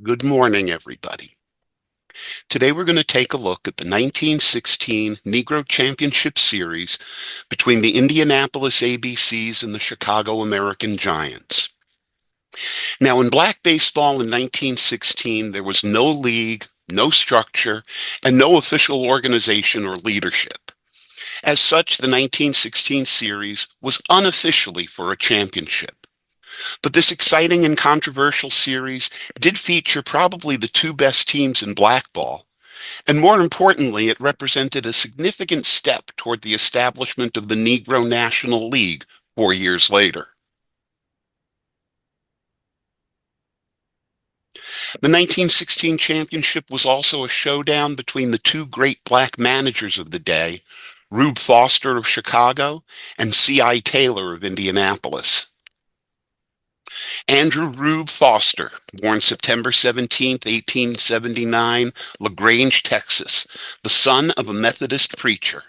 Good morning, everybody. Today we're going to take a look at the 1916 Negro Championship Series between the Indianapolis ABCs and the Chicago American Giants. Now, in black baseball in 1916, there was no league, no structure, and no official organization or leadership. As such, the 1916 series was unofficially for a championship. But this exciting and controversial series did feature probably the two best teams in blackball, and more importantly, it represented a significant step toward the establishment of the Negro National League 4 years later. The 1916 championship was also a showdown between the two great black managers of the day, Rube Foster of Chicago and C.I. Taylor of Indianapolis. Andrew Rube Foster, born September 17, 1879, LaGrange, Texas, the son of a Methodist preacher.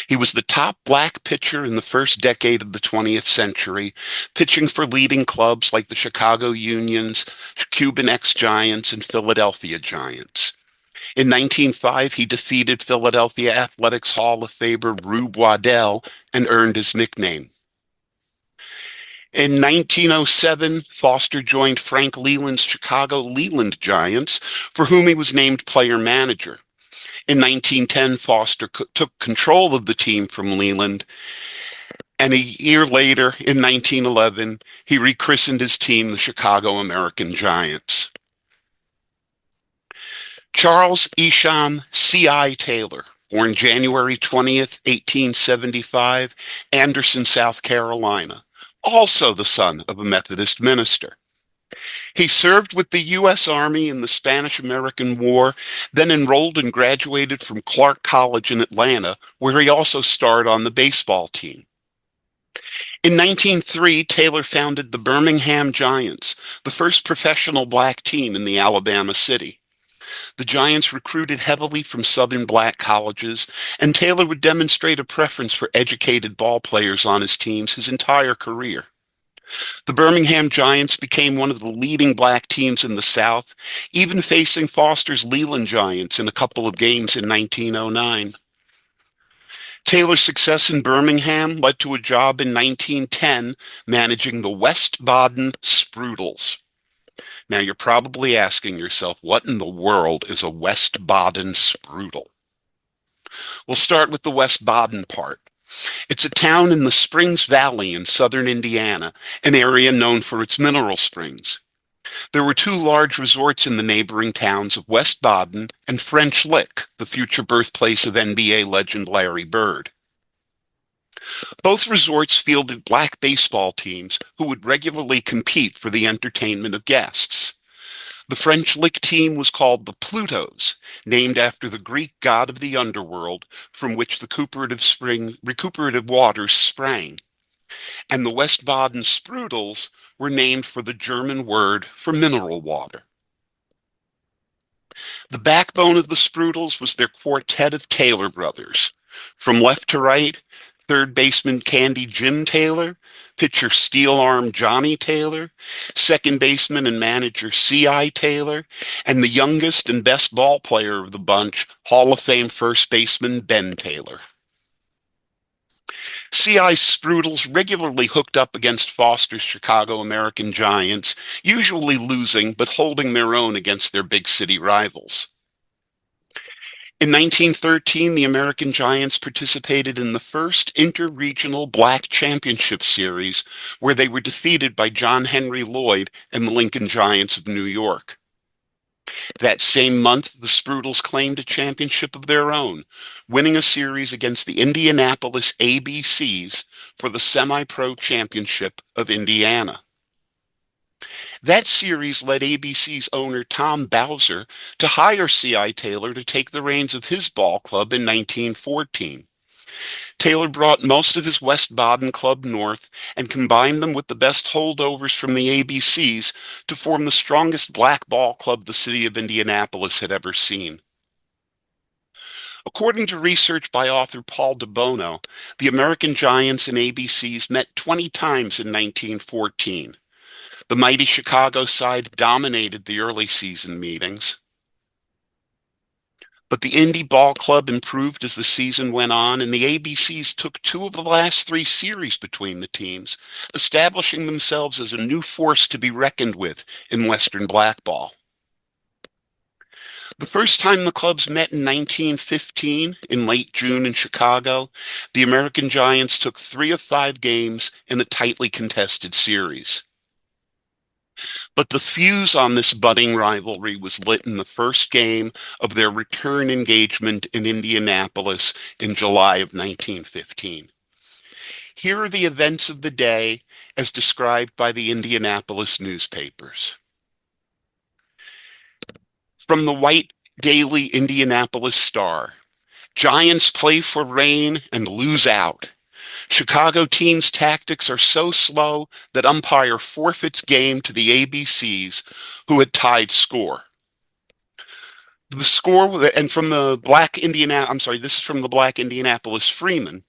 He was the top black pitcher in the first decade of the 20th century, pitching for leading clubs like the Chicago Unions, Cuban ex-Giants, and Philadelphia Giants. In 1905, he defeated Philadelphia Athletics Hall of Famer Rube Waddell and earned his nickname. In 1907, Foster joined Frank Leland's Chicago Leland Giants, for whom he was named player manager. In 1910, Foster took control of the team from Leland, and a year later, in 1911, he rechristened his team the Chicago American Giants. Charles Isham C.I. Taylor, born January 20th, 1875, Anderson, South Carolina, also the son of a Methodist minister. He served with the U.S. Army in the Spanish-American War, then enrolled and graduated from Clark College in Atlanta, where he also starred on the baseball team. In 1903, Taylor founded the Birmingham Giants, the first professional black team in the Alabama city. The Giants recruited heavily from Southern black colleges, and Taylor would demonstrate a preference for educated ball players on his teams his entire career. The Birmingham Giants became one of the leading black teams in the South, even facing Foster's Leland Giants in a couple of games in 1909. Taylor's success in Birmingham led to a job in 1910 managing the West Baden Sprudels. Now, you're probably asking yourself, what in the world is a West Baden Sprudel? We'll start with the West Baden part. It's a town in the Springs Valley in southern Indiana, an area known for its mineral springs. There were two large resorts in the neighboring towns of West Baden and French Lick, the future birthplace of NBA legend Larry Bird. Both resorts fielded black baseball teams who would regularly compete for the entertainment of guests. The French Lick team was called the Plutos, named after the Greek god of the underworld from which the recuperative waters sprang. And the West Baden Sprudels were named for the German word for mineral water. The backbone of the Sprudels was their quartet of Taylor brothers. From left to right, third baseman Candy Jim Taylor, pitcher Steel Arm Johnny Taylor, second baseman and manager C.I. Taylor, and the youngest and best ball player of the bunch, Hall of Fame first baseman Ben Taylor. C.I. Sprudels regularly hooked up against Foster's Chicago American Giants, usually losing but holding their own against their big city rivals. In 1913, the American Giants participated in the first interregional black championship series, where they were defeated by John Henry Lloyd and the Lincoln Giants of New York. That same month, the Sprudels claimed a championship of their own, winning a series against the Indianapolis ABCs for the semi-pro championship of Indiana. That series led ABC's owner Tom Bowser to hire C.I. Taylor to take the reins of his ball club in 1914. Taylor brought most of his West Baden club north and combined them with the best holdovers from the ABCs to form the strongest black ball club the city of Indianapolis had ever seen. According to research by author Paul DeBono, the American Giants and ABCs met 20 times in 1914. The mighty Chicago side dominated the early season meetings, but the Indy Ball Club improved as the season went on, and the ABCs took two of the last three series between the teams, establishing themselves as a new force to be reckoned with in Western blackball. The first time the clubs met in 1915, in late June in Chicago, the American Giants took 3 of 5 games in a tightly contested series. But the fuse on this budding rivalry was lit in the first game of their return engagement in Indianapolis in July of 1915. Here are the events of the day as described by the Indianapolis newspapers. From the white daily Indianapolis Star, Giants play for rain and lose out. Chicago team's tactics are so slow that umpire forfeits game to the ABCs, who had tied score. The score, and from the this is from the Black Indianapolis Freeman.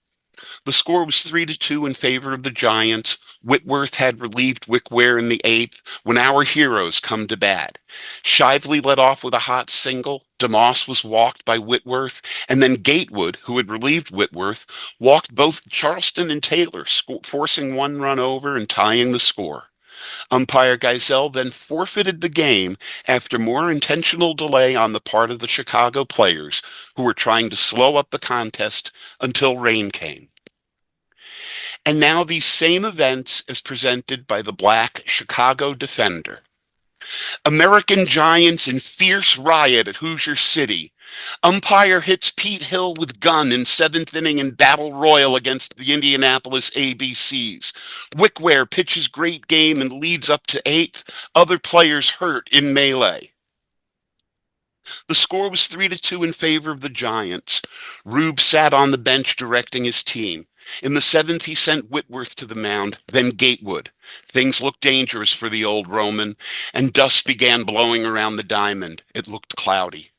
The score was 3-2 in favor of the Giants. Whitworth had relieved Wickware in the 8th when our heroes come to bat. Shively led off with a hot single. DeMoss was walked by Whitworth, and then Gatewood, who had relieved Whitworth, walked both Charleston and Taylor, forcing one run over and tying the score. Umpire Geisel then forfeited the game after more intentional delay on the part of the Chicago players, who were trying to slow up the contest until rain came. And now these same events as presented by the Black Chicago Defender. American Giants in fierce riot at Hoosier City. Umpire hits Pete Hill with gun in 7th inning in battle royal against the Indianapolis ABCs. Wickware pitches great game and leads up to 8th. Other players hurt in melee. The score was 3-2 in favor of the Giants. Rube sat on the bench directing his team. In the 7th, he sent Whitworth to the mound, then Gatewood. Things looked dangerous for the old Roman, and dust began blowing around the diamond. It looked cloudy.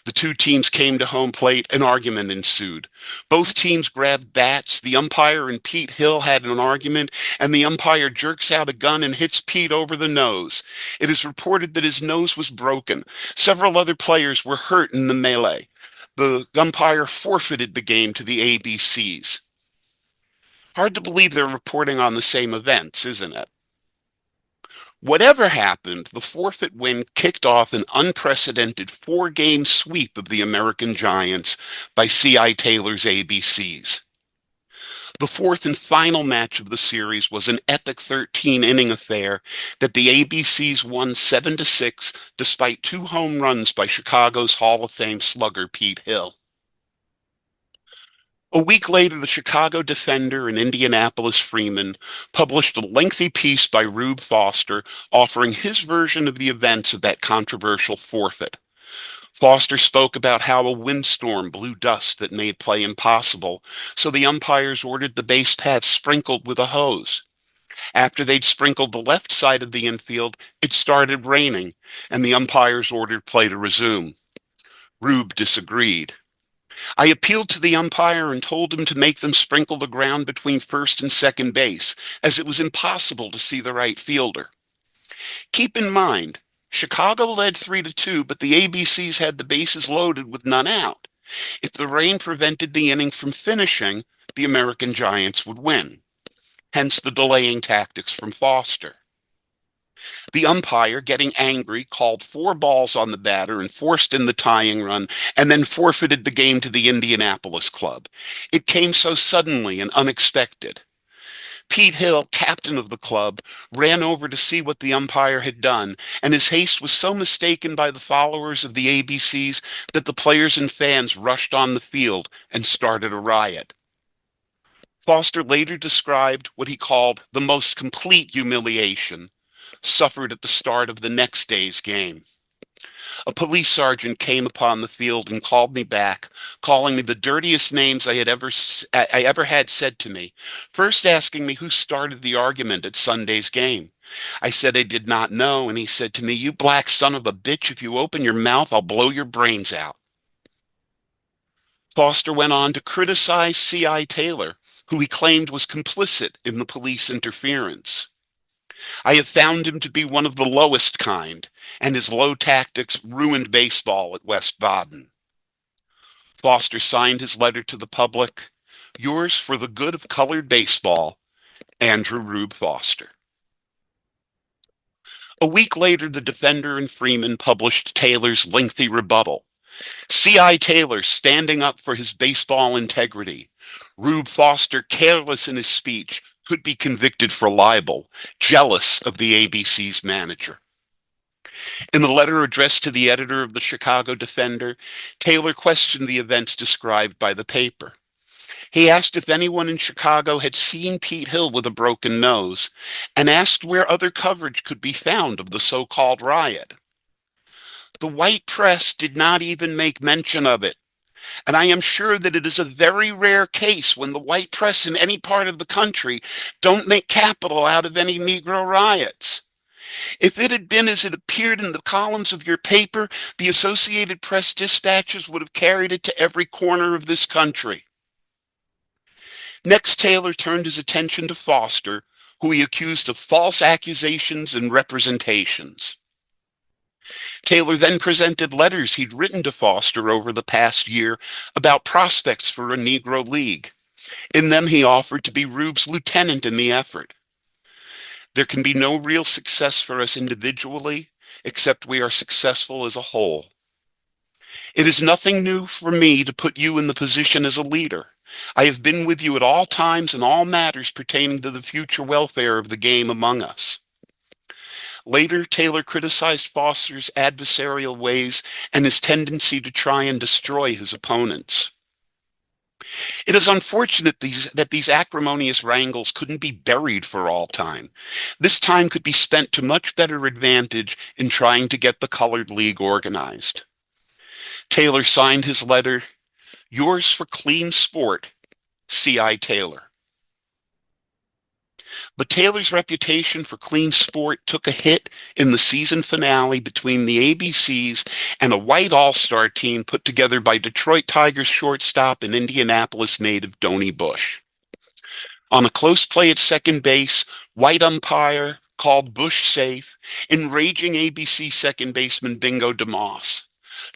The two teams came to home plate. An argument ensued. Both teams grabbed bats. The umpire and Pete Hill had an argument, and the umpire jerks out a gun and hits Pete over the nose. It is reported that his nose was broken. Several other players were hurt in the melee. The umpire forfeited the game to the ABCs. Hard to believe they're reporting on the same events, isn't it? Whatever happened, the forfeit win kicked off an unprecedented 4-game sweep of the American Giants by C.I. Taylor's ABCs. The fourth and final match of the series was an epic 13-inning affair that the ABCs won 7-6 despite 2 home runs by Chicago's Hall of Fame slugger Pete Hill. A week later, the Chicago Defender and Indianapolis Freeman published a lengthy piece by Rube Foster offering his version of the events of that controversial forfeit. Foster spoke about how a windstorm blew dust that made play impossible, so the umpires ordered the base paths sprinkled with a hose. After they'd sprinkled the left side of the infield, it started raining, and the umpires ordered play to resume. Rube disagreed. I appealed to the umpire and told him to make them sprinkle the ground between first and second base, as it was impossible to see the right fielder. Keep in mind, Chicago led 3-2, but the ABCs had the bases loaded with none out. If the rain prevented the inning from finishing, the American Giants would win. Hence the delaying tactics from Foster. The umpire, getting angry, called 4 balls on the batter and forced in the tying run, and then forfeited the game to the Indianapolis club. It came so suddenly and unexpected. Pete Hill, captain of the club, ran over to see what the umpire had done, and his haste was so mistaken by the followers of the ABCs that the players and fans rushed on the field and started a riot. Foster later described what he called the most complete humiliation suffered at the start of the next day's game. A police sergeant came upon the field and called me back, calling me the dirtiest names I ever had said to me, first asking me who started the argument at Sunday's game. I said I did not know, and he said to me, "You black son of a bitch, if you open your mouth, I'll blow your brains out." Foster went on to criticize C.I. Taylor, who he claimed was complicit in the police interference. I have found him to be one of the lowest kind, and his low tactics ruined baseball at West Baden. Foster signed his letter to the public, "Yours for the good of colored baseball, Andrew Rube Foster." A week later, the Defender and Freeman published Taylor's lengthy rebuttal. C.I. Taylor standing up for his baseball integrity. Rube Foster, careless in his speech, could be convicted for libel, jealous of the ABC's manager. In the letter addressed to the editor of the Chicago Defender, Taylor questioned the events described by the paper. He asked if anyone in Chicago had seen Pete Hill with a broken nose, and asked where other coverage could be found of the so-called riot. The white press did not even make mention of it, and I am sure that it is a very rare case when the white press in any part of the country don't make capital out of any Negro riots. If it had been as it appeared in the columns of your paper, the Associated Press dispatches would have carried it to every corner of this country. Next, Taylor turned his attention to Foster, who he accused of false accusations and representations. Taylor then presented letters he'd written to Foster over the past year about prospects for a Negro League. In them, he offered to be Rube's lieutenant in the effort. There can be no real success for us individually, except we are successful as a whole. It is nothing new for me to put you in the position as a leader. I have been with you at all times in all matters pertaining to the future welfare of the game among us. Later, Taylor criticized Foster's adversarial ways and his tendency to try and destroy his opponents. It is unfortunate that these acrimonious wrangles couldn't be buried for all time. This time could be spent to much better advantage in trying to get the Colored League organized. Taylor signed his letter, "Yours for clean sport, C.I. Taylor." But Taylor's reputation for clean sport took a hit in the season finale between the ABCs and a white all-star team put together by Detroit Tigers shortstop and Indianapolis native Donnie Bush. On a close play at second base, white umpire called Bush safe, enraging ABC second baseman Bingo DeMoss.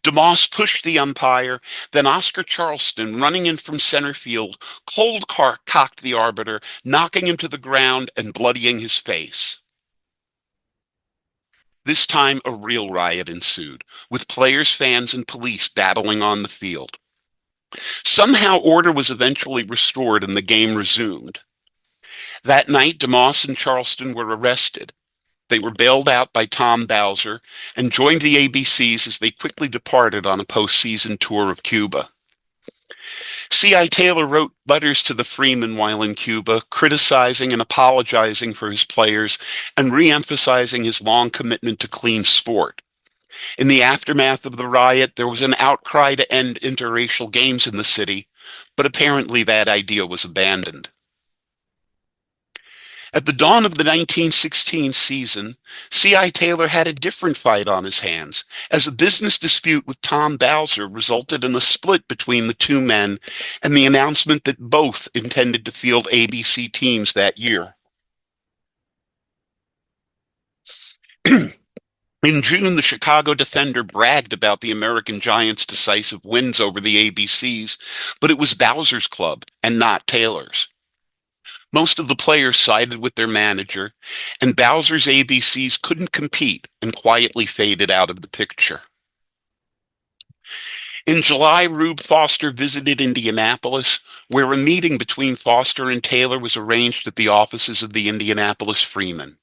DeMoss pushed the umpire, then Oscar Charleston, running in from center field, cocked the arbiter, knocking him to the ground and bloodying his face. This time, a real riot ensued, with players, fans, and police battling on the field. Somehow, order was eventually restored and the game resumed. That night, DeMoss and Charleston were arrested. They were bailed out by Tom Bowser and joined the ABCs as they quickly departed on a postseason tour of Cuba. C.I. Taylor wrote letters to the Freeman while in Cuba, criticizing and apologizing for his players and re-emphasizing his long commitment to clean sport. In the aftermath of the riot, there was an outcry to end interracial games in the city, but apparently that idea was abandoned. At the dawn of the 1916 season, C.I. Taylor had a different fight on his hands, as a business dispute with Tom Bowser resulted in a split between the two men and the announcement that both intended to field ABC teams that year. In June, the Chicago Defender bragged about the American Giants' decisive wins over the ABCs, but it was Bowser's club and not Taylor's. Most of the players sided with their manager, and Bowser's ABCs couldn't compete and quietly faded out of the picture. In July, Rube Foster visited Indianapolis, where a meeting between Foster and Taylor was arranged at the offices of the Indianapolis Freeman.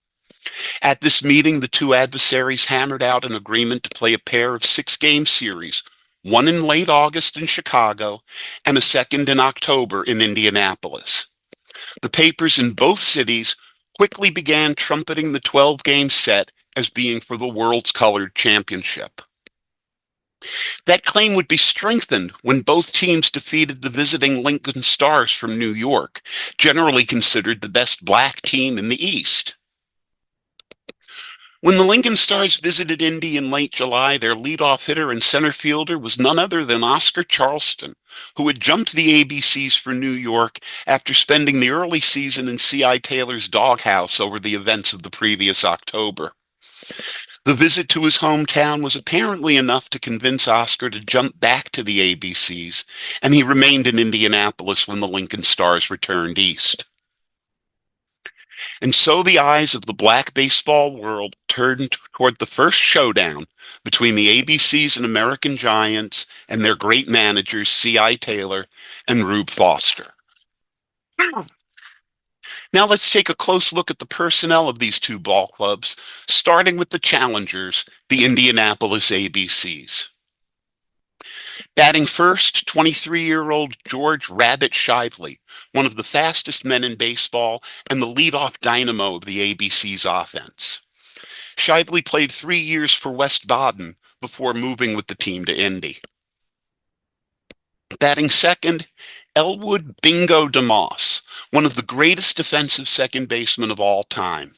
At this meeting, the two adversaries hammered out an agreement to play a pair of six-game series, one in late August in Chicago and a second in October in Indianapolis. The papers in both cities quickly began trumpeting the 12-game set as being for the world's colored championship. That claim would be strengthened when both teams defeated the visiting Lincoln Stars from New York, generally considered the best black team in the East. When the Lincoln Stars visited Indy in late July, their leadoff hitter and center fielder was none other than Oscar Charleston, who had jumped the ABCs for New York after spending the early season in C.I. Taylor's doghouse over the events of the previous October. The visit to his hometown was apparently enough to convince Oscar to jump back to the ABCs, and he remained in Indianapolis when the Lincoln Stars returned east. And so the eyes of the black baseball world turned toward the first showdown between the ABCs and American Giants and their great managers, C.I. Taylor and Rube Foster. Now let's take a close look at the personnel of these two ball clubs, starting with the challengers, the Indianapolis ABCs. Batting first, 23-year-old George Rabbit Shively, one of the fastest men in baseball and the leadoff dynamo of the ABC's offense. Shively played 3 years for West Baden before moving with the team to Indy. Batting second, Elwood Bingo DeMoss, one of the greatest defensive second basemen of all time.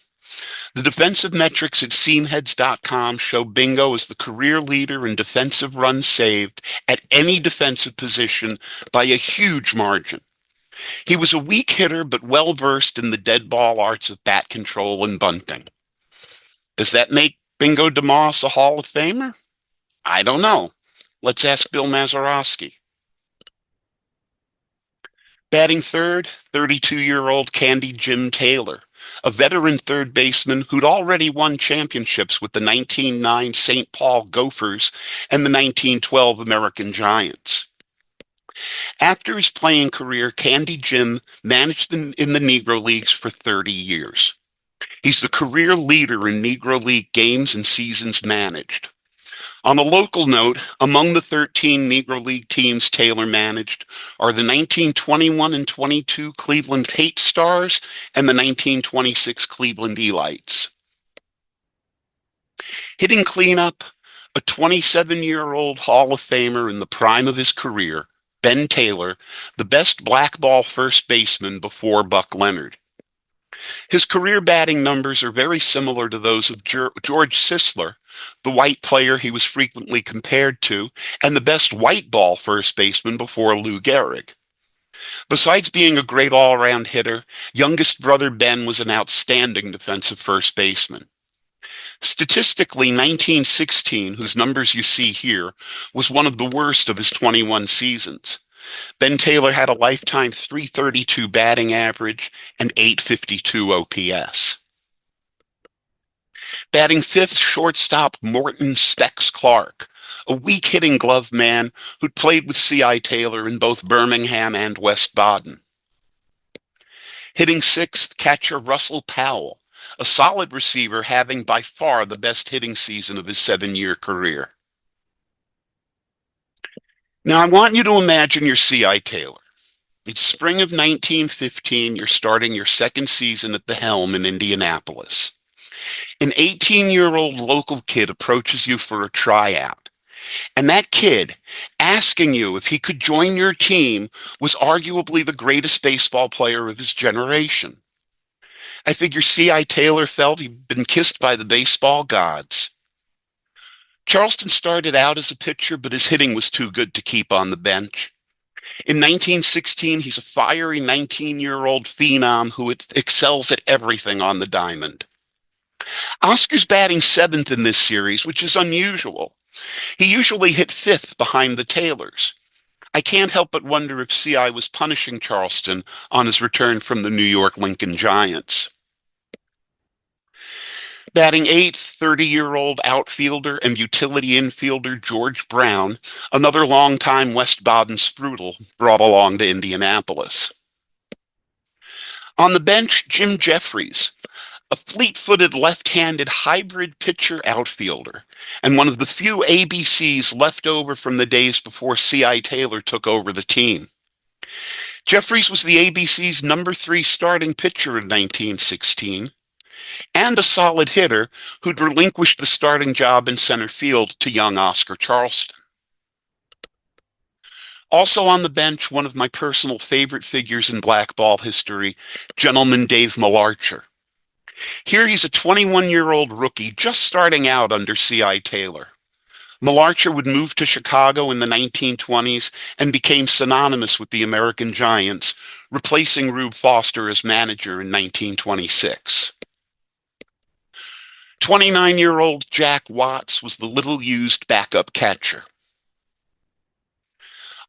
The defensive metrics at SeamHeads.com show Bingo as the career leader in defensive runs saved at any defensive position by a huge margin. He was a weak hitter, but well-versed in the dead ball arts of bat control and bunting. Does that make Bingo DeMoss a Hall of Famer? I don't know. Let's ask Bill Mazeroski. Batting third, 32-year-old Candy Jim Taylor, a veteran third baseman who'd already won championships with the 1909 St. Paul Gophers and the 1912 American Giants. After his playing career, Candy Jim managed them in the Negro Leagues for 30 years. He's the career leader in Negro League games and seasons managed. On a local note, among the 13 Negro League teams Taylor managed are the 1921 and 22 Cleveland Hate Stars and the 1926 Cleveland Elites. Hitting cleanup, a 27-year-old Hall of Famer in the prime of his career, Ben Taylor, the best blackball first baseman before Buck Leonard. His career batting numbers are very similar to those of George Sisler, the white player he was frequently compared to, and the best white ball first baseman before Lou Gehrig. Besides being a great all-around hitter, youngest brother Ben was an outstanding defensive first baseman. Statistically, 1916, whose numbers you see here, was one of the worst of his 21 seasons. Ben Taylor had a lifetime .332 batting average and .852 OPS. Batting fifth, shortstop Morton Specs Clark, a weak-hitting glove man who'd played with C.I. Taylor in both Birmingham and West Baden. Hitting sixth, catcher Russell Powell, a solid receiver having by far the best hitting season of his 7-year career. Now, I want you to imagine you're C.I. Taylor. It's spring of 1915. You're starting your second season at the helm in Indianapolis. An 18-year-old local kid approaches you for a tryout. And that kid, asking you if he could join your team, was arguably the greatest baseball player of his generation. I figure C.I. Taylor felt he'd been kissed by the baseball gods. Charleston started out as a pitcher, but his hitting was too good to keep on the bench. In 1916, he's a fiery 19-year-old phenom who excels at everything on the diamond. Oscar's batting seventh in this series, which is unusual. He usually hit fifth behind the Taylors. I can't help but wonder if C.I. was punishing Charleston on his return from the New York Lincoln Giants. Batting eighth, 30-year-old outfielder and utility infielder George Brown, another longtime West Baden Sprudel, brought along to Indianapolis. On the bench, Jim Jeffries, a fleet-footed left-handed hybrid pitcher outfielder, and one of the few ABCs left over from the days before C.I. Taylor took over the team. Jeffries was the ABC's number 3 starting pitcher in 1916, and a solid hitter who'd relinquished the starting job in center field to young Oscar Charleston. Also on the bench, one of my personal favorite figures in black ball history, gentleman Dave Malarcher. Here he's a 21-year-old rookie just starting out under C.I. Taylor. Malarcher would move to Chicago in the 1920s and became synonymous with the American Giants, replacing Rube Foster as manager in 1926. 29-year-old Jack Watts was the little-used backup catcher.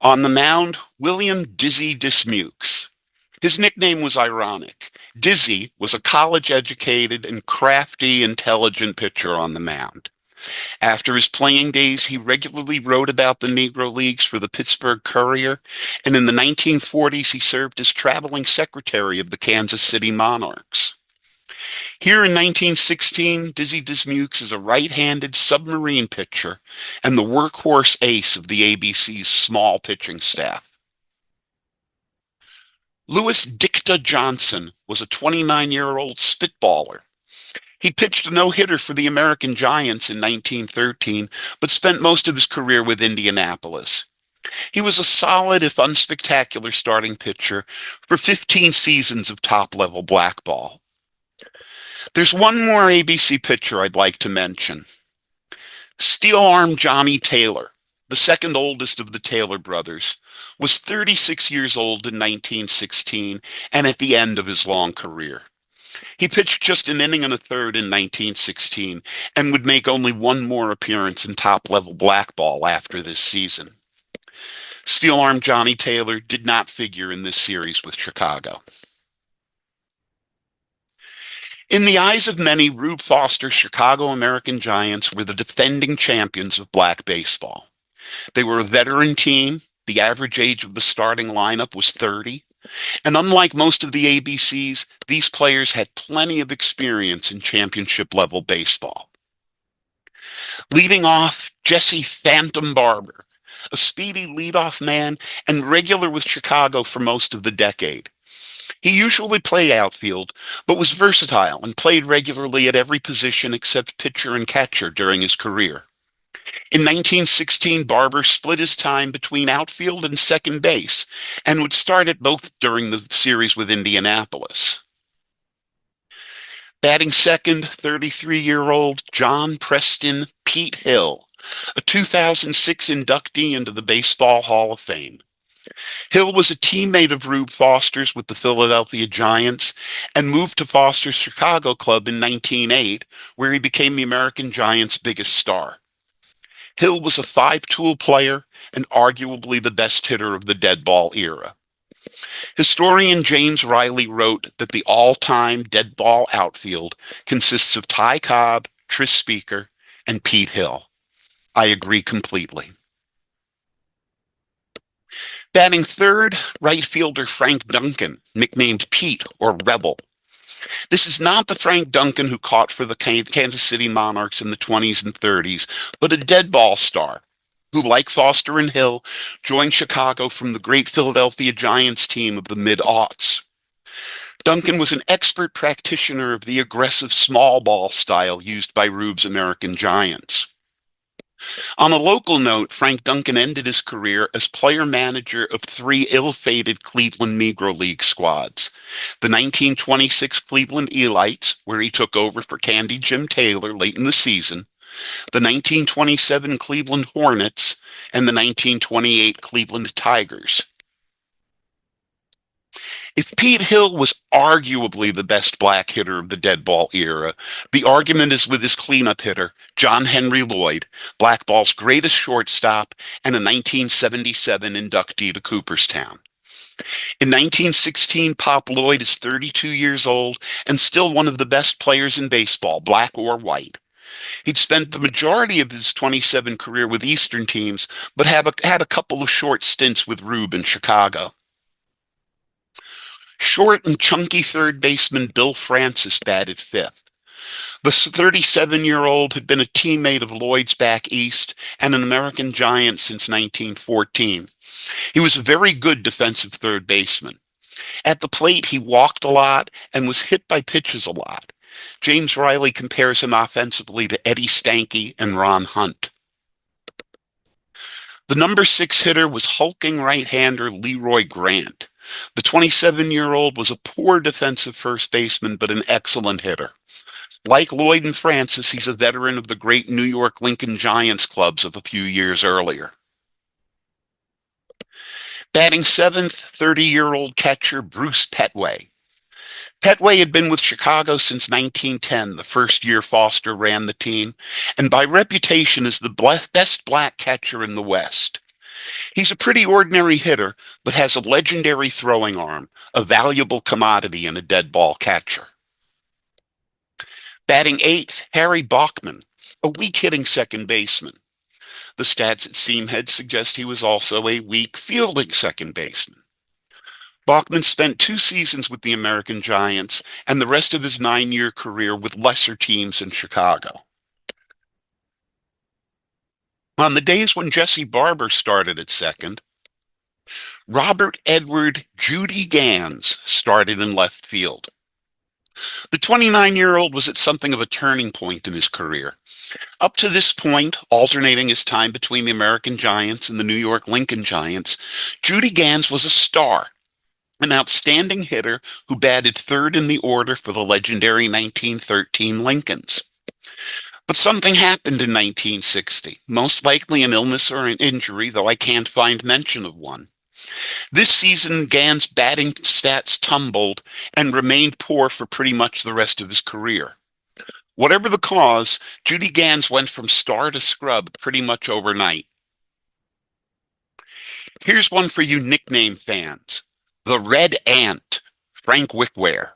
On the mound, William Dizzy Dismukes. His nickname was ironic. Dizzy was a college-educated and crafty, intelligent pitcher on the mound. After his playing days, he regularly wrote about the Negro Leagues for the Pittsburgh Courier, and in the 1940s he served as traveling secretary of the Kansas City Monarchs. Here in 1916, Dizzy Dismukes is a right-handed submarine pitcher and the workhorse ace of the ABC's small pitching staff. Louis Dicta Johnson was a 29-year-old spitballer. He pitched a no-hitter for the American Giants in 1913, but spent most of his career with Indianapolis. He was a solid, if unspectacular, starting pitcher for 15 seasons of top-level blackball. There's one more ABC pitcher I'd like to mention. Steel Arm Johnny Taylor, the second oldest of the Taylor brothers, was 36 years old in 1916 and at the end of his long career. He pitched just an inning and a third in 1916 and would make only one more appearance in top-level blackball after this season. Steel Arm Johnny Taylor did not figure in this series with Chicago. In the eyes of many, Rube Foster's Chicago American Giants were the defending champions of black baseball. They were a veteran team. The average age of the starting lineup was 30. And unlike most of the ABCs, these players had plenty of experience in championship-level baseball. Leading off, Jesse Phantom Barber, a speedy leadoff man and regular with Chicago for most of the decade. He usually played outfield, but was versatile and played regularly at every position except pitcher and catcher during his career. In 1916, Barber split his time between outfield and second base and would start at both during the series with Indianapolis. Batting second, 33-year-old John Preston Pete Hill, a 2006 inductee into the Baseball Hall of Fame. Hill was a teammate of Rube Foster's with the Philadelphia Giants and moved to Foster's Chicago club in 1908, where he became the American Giants' biggest star. Hill was a five-tool player and arguably the best hitter of the dead ball era. Historian James Riley wrote that the all-time dead ball outfield consists of Ty Cobb, Tris Speaker, and Pete Hill. I agree completely. Batting third, right fielder Frank Duncan, nicknamed Pete or Rebel. This is not the Frank Duncan who caught for the Kansas City Monarchs in the 20s and 30s, but a dead ball star who, like Foster and Hill, joined Chicago from the great Philadelphia Giants team of the mid-aughts. Duncan was an expert practitioner of the aggressive small ball style used by Rube's American Giants. On a local note, Frank Duncan ended his career as player-manager of three ill-fated Cleveland Negro League squads. The 1926 Cleveland Elites, where he took over for Candy Jim Taylor late in the season, the 1927 Cleveland Hornets, and the 1928 Cleveland Tigers. If Pete Hill was arguably the best black hitter of the dead ball era, the argument is with his cleanup hitter, John Henry Lloyd, blackball's greatest shortstop and a 1977 inductee to Cooperstown. In 1916, Pop Lloyd is 32 years old and still one of the best players in baseball, black or white. He'd spent the majority of his 27 career with Eastern teams, but had a couple of short stints with Rube in Chicago. Short and chunky third baseman Bill Francis batted fifth. The 37-year-old had been a teammate of Lloyd's back east and an American Giant since 1914. He was a very good defensive third baseman. At the plate, he walked a lot and was hit by pitches a lot. James Riley compares him offensively to Eddie Stanky and Ron Hunt. The number 6 hitter was hulking right-hander Leroy Grant. The 27-year-old was a poor defensive first baseman, but an excellent hitter. Like Lloyd and Francis, he's a veteran of the great New York Lincoln Giants clubs of a few years earlier. Batting seventh, 30-year-old catcher Bruce Petway. Petway had been with Chicago since 1910, the first year Foster ran the team, and by reputation is the best black catcher in the West. He's a pretty ordinary hitter, but has a legendary throwing arm, a valuable commodity in a dead ball catcher. Batting eighth, Harry Bachman, a weak-hitting second baseman. The stats at Seamhead suggest he was also a weak fielding second baseman. Bachman spent 2 seasons with the American Giants and the rest of his 9-year career with lesser teams in Chicago. On the days when Jesse Barber started at second, Robert Edward Judy Gans started in left field. The 29-year-old was at something of a turning point in his career. Up to this point, alternating his time between the American Giants and the New York Lincoln Giants, Judy Gans was a star, an outstanding hitter who batted third in the order for the legendary 1913 Lincolns. But something happened in 1960, most likely an illness or an injury, though I can't find mention of one. This season, Gans' batting stats tumbled and remained poor for pretty much the rest of his career. Whatever the cause, Judy Gans went from star to scrub pretty much overnight. Here's one for you nickname fans. The Red Ant, Frank Wickware.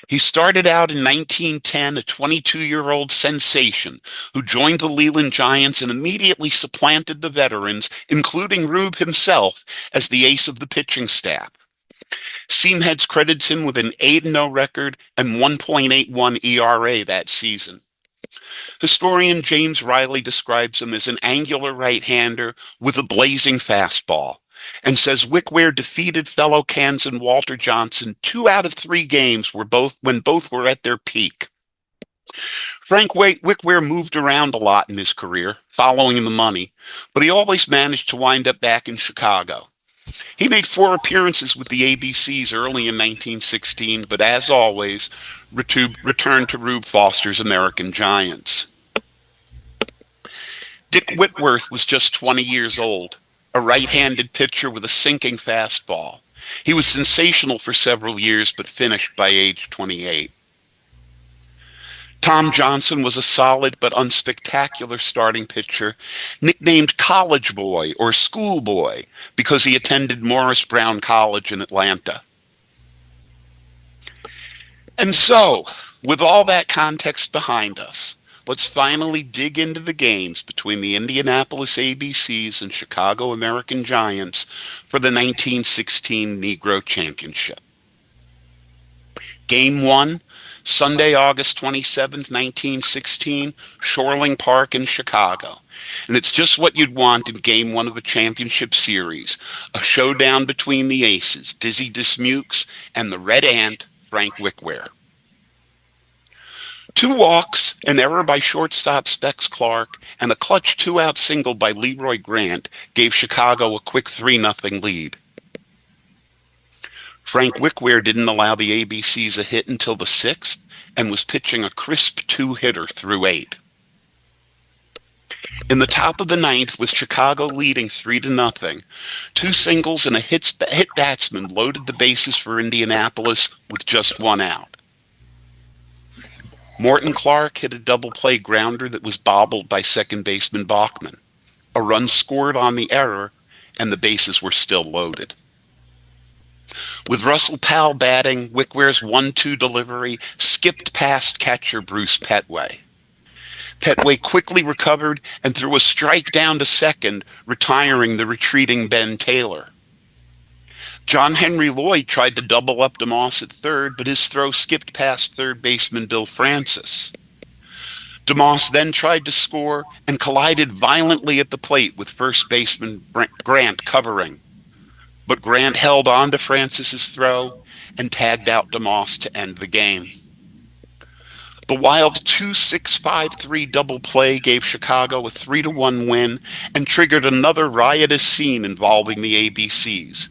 He started out in 1910, a 22-year-old sensation who joined the Leland Giants and immediately supplanted the veterans, including Rube himself, as the ace of the pitching staff. Seamheads credits him with an 8-0 record and 1.81 ERA that season. Historian James Riley describes him as an angular right-hander with a blazing fastball, and says Wickware defeated fellow Kansan Walter Johnson 2 out of 3 games when both were at their peak. Frank Wickware moved around a lot in his career, following the money, but he always managed to wind up back in Chicago. He made 4 appearances with the ABCs early in 1916, but as always, returned to Rube Foster's American Giants. Dick Whitworth was just 20 years old, a right-handed pitcher with a sinking fastball. He was sensational for several years, but finished by age 28. Tom Johnson was a solid but unspectacular starting pitcher, nicknamed College Boy or Schoolboy because he attended Morris Brown College in Atlanta. And so, with all that context behind us, let's finally dig into the games between the Indianapolis ABCs and Chicago American Giants for the 1916 Negro Championship. Game 1, Sunday, August 27th, 1916, Shoreling Park in Chicago. And it's just what you'd want in Game 1 of a championship series, a showdown between the aces, Dizzy Dismukes and the Red Ant, Frank Wickware. 2 walks, an error by shortstop Specs Clark, and a clutch 2-out single by Leroy Grant gave Chicago a quick 3-0 lead. Frank Wickware didn't allow the ABCs a hit until the 6th and was pitching a crisp 2-hitter through 8. In the top of the 9th, with Chicago leading 3-0, 2 singles and a hit batsman loaded the bases for Indianapolis with just 1 out. Morton Clark hit a double-play grounder that was bobbled by second baseman Bachman. A run scored on the error, and the bases were still loaded. With Russell Powell batting, Wickware's 1-2 delivery skipped past catcher Bruce Petway. Petway quickly recovered and threw a strike down to second, retiring the retreating Ben Taylor. John Henry Lloyd tried to double up DeMoss at third, but his throw skipped past third baseman Bill Francis. DeMoss then tried to score and collided violently at the plate with first baseman Grant covering. But Grant held on to Francis's throw and tagged out DeMoss to end the game. The wild 2-6-5-3 double play gave Chicago a 3-1 win and triggered another riotous scene involving the ABCs.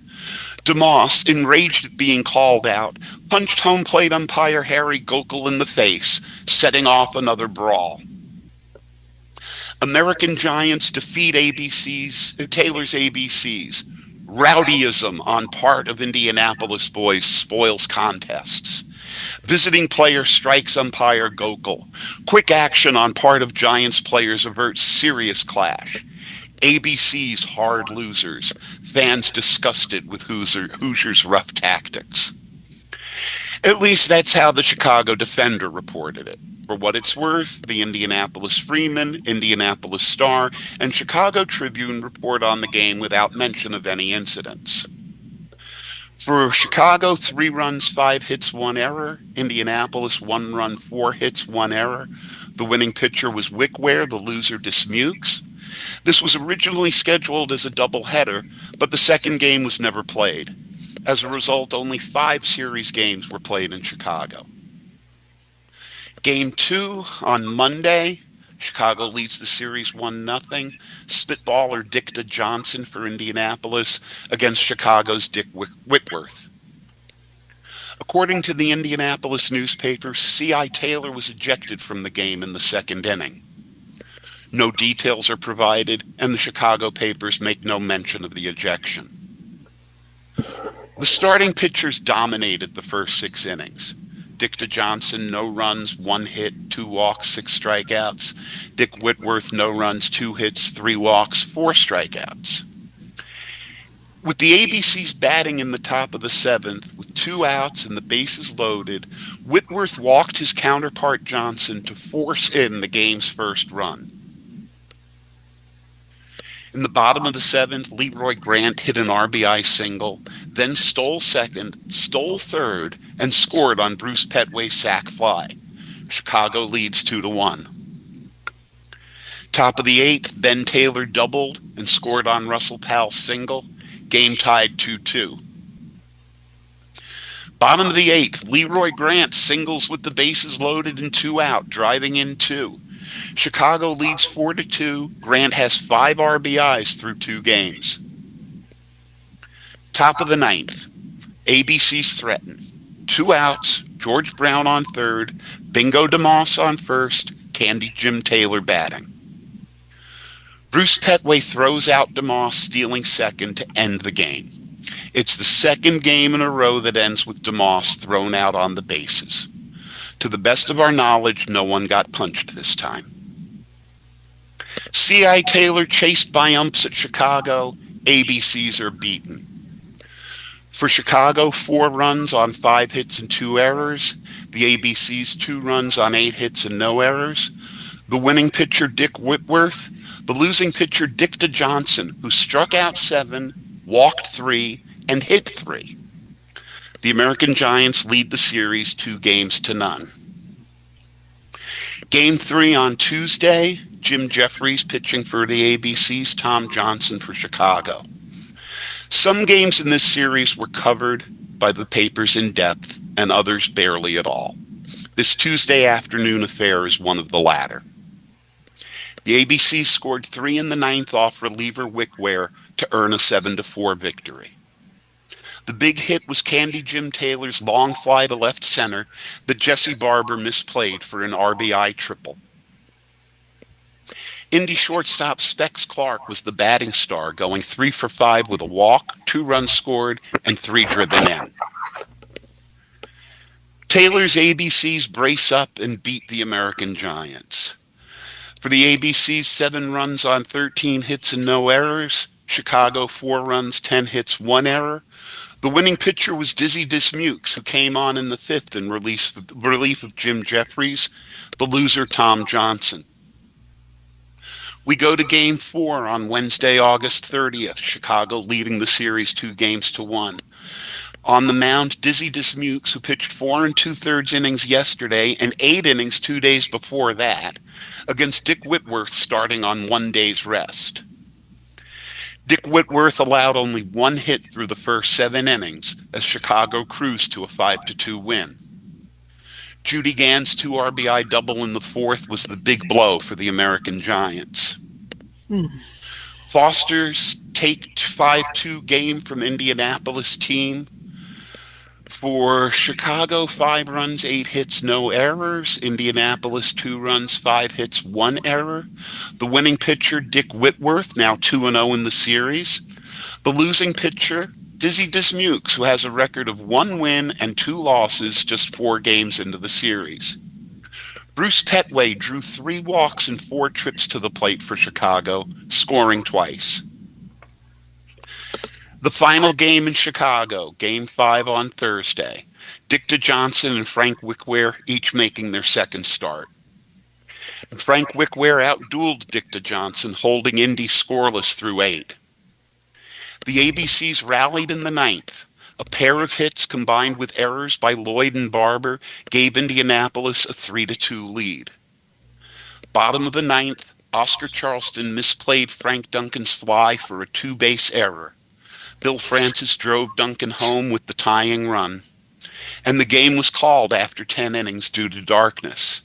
DeMoss, enraged at being called out, punched home plate umpire Harry Gokel in the face, setting off another brawl. American Giants defeat Taylor's ABCs. Rowdyism on part of Indianapolis boys spoils contests. Visiting player strikes umpire Gokel. Quick action on part of Giants players averts serious clash. ABC's hard losers. Fans disgusted with Hoosiers' rough tactics. At least that's how the Chicago Defender reported it. For what it's worth, the Indianapolis Freeman, Indianapolis Star, and Chicago Tribune report on the game without mention of any incidents. For Chicago, 3 runs, 5 hits, 1 error. Indianapolis, 1 run, 4 hits, 1 error. The winning pitcher was Wickware, the loser Dismukes. This was originally scheduled as a doubleheader, but the second game was never played. As a result, only 5 series games were played in Chicago. Game 2 on Monday, Chicago leads the series 1-0. Spitballer Dicta Johnson for Indianapolis against Chicago's Dick Whitworth. According to the Indianapolis newspaper, C.I. Taylor was ejected from the game in the second inning. No details are provided, and the Chicago papers make no mention of the ejection. The starting pitchers dominated the first 6 innings. Dicta Johnson, no runs, 1 hit, 2 walks, 6 strikeouts. Dick Whitworth, no runs, 2 hits, 3 walks, 4 strikeouts. With the ABCs batting in the top of the 7th, with 2 outs and the bases loaded, Whitworth walked his counterpart Johnson to force in the game's first run. In the bottom of the 7th, Leroy Grant hit an RBI single, then stole second, stole third, and scored on Bruce Petway's sac fly. Chicago leads 2-1. Top of the 8th, Ben Taylor doubled and scored on Russell Powell's single. Game tied 2-2. Bottom of the 8th, Leroy Grant singles with the bases loaded and 2 out, driving in 2. Chicago leads 4-2. Grant has 5 RBIs through 2 games. Top of the 9th, ABC's threaten. 2 outs, George Brown on third, Bingo DeMoss on first, Candy Jim Taylor batting. Bruce Petway throws out DeMoss, stealing second to end the game. It's the second game in a row that ends with DeMoss thrown out on the bases. To the best of our knowledge, no one got punched this time. C.I. Taylor chased by umps at Chicago. ABCs are beaten. For Chicago, 4 runs on 5 hits and 2 errors. The ABCs, 2 runs on 8 hits and no errors. The winning pitcher, Dick Whitworth. The losing pitcher, Dicta Johnson, who struck out 7, walked 3, and hit 3. The American Giants lead the series 2-0. Game 3 on Tuesday, Jim Jeffries pitching for the ABCs, Tom Johnson for Chicago. Some games in this series were covered by the papers in depth, and others barely at all. This Tuesday afternoon affair is one of the latter. The ABCs scored 3 in the 9th off reliever Wickware to earn a 7-4 victory. The big hit was Candy Jim Taylor's long fly to left center that Jesse Barber misplayed for an RBI triple. Indy shortstop Specs Clark was the batting star, going 3 for 5 with a walk, 2 runs scored, and 3 driven in. Taylor's ABCs brace up and beat the American Giants. For the ABCs, 7 runs on 13 hits and no errors. Chicago, 4 runs, 10 hits, 1 error. The winning pitcher was Dizzy Dismukes, who came on in the 5th in relief of Jim Jeffries, the loser Tom Johnson. We go to Game 4 on Wednesday, August 30th, Chicago leading the series 2-1. On the mound, Dizzy Dismukes, who pitched 4 2/3 innings yesterday and 8 innings 2 days before that, against Dick Whitworth starting on 1 day's rest. Dick Whitworth allowed only 1 hit through the first 7 innings as Chicago cruised to a 5-2 win. Judy Gann's 2 RBI double in the 4th was the big blow for the American Giants. Foster's take 5-2 game from Indianapolis team. For Chicago, 5 runs, 8 hits, no errors. Indianapolis, 2 runs, 5 hits, 1 error. The winning pitcher, Dick Whitworth, now 2-0 in the series. The losing pitcher, Dizzy Dismukes, who has a record of 1 win and 2 losses just 4 games into the series. Bruce Petway drew 3 walks and 4 trips to the plate for Chicago, scoring twice. The final game in Chicago, Game 5 on Thursday. Dicta Johnson and Frank Wickware each making their second start. Frank Wickware outdueled Dicta Johnson, holding Indy scoreless through 8. The ABCs rallied in the ninth. A pair of hits combined with errors by Lloyd and Barber gave Indianapolis a 3-2 lead. Bottom of the ninth, Oscar Charleston misplayed Frank Duncan's fly for a 2-base error. Bill Francis drove Duncan home with the tying run, and the game was called after 10 innings due to darkness.